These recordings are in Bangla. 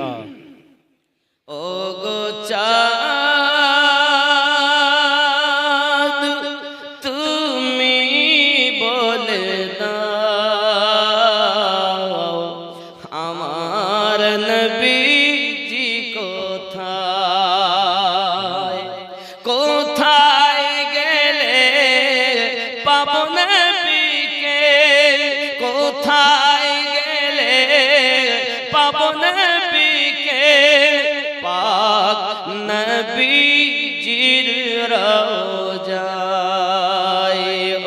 আল্লাহ। ও গো চাঁদ তুমি বলে দাও আমার নবীজি কোথায় কোথায় গেলে পাবো নবীকে কোথায় গেলে পাবো নবীকে পাক নবীজির রওজায়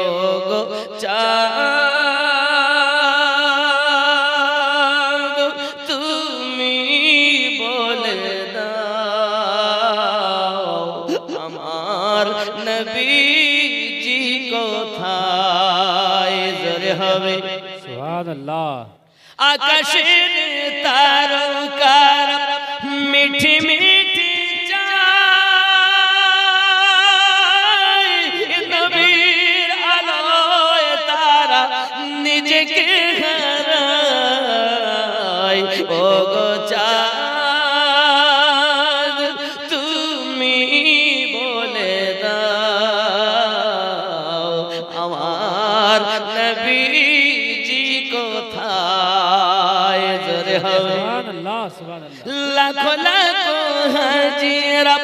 ও গো চাঁদ তুমি বলে দাও আমার নবীজি কোথায় জোরে হবে সুবহানাল্লাহ। আকাশের তারকার মিঠি মিঠি চায় নবীর আলোয় তারা নিজেকে হারায় ও গো চাঁদ তুমি বলে দাও আমার নবীজি কোথায় জোরে হবে সুবহানাল্লাহ সুবহানাল্লাহ। লাখো লাখো হাজিরা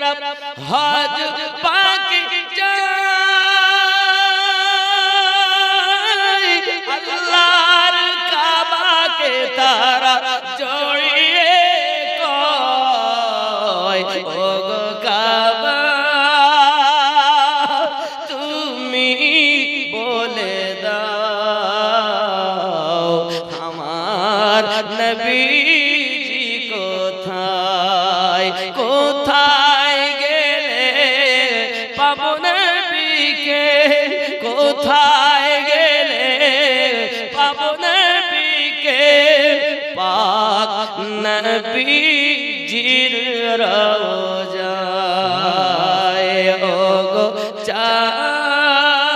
হজ পাকে যায় আল্লাহর কাবাকে তারা জড়িয়ে কয় ও গো কাবা তুমি বলে দাও আমার নবীজি কোথায় কোথায় গেলে পাবো নবীকে কোথায় গেলে পাবো নবীকে পাক নবীজির রওজায় ও গো চাঁদ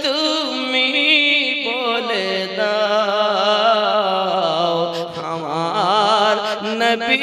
তুমি বলে দাও আমার নবী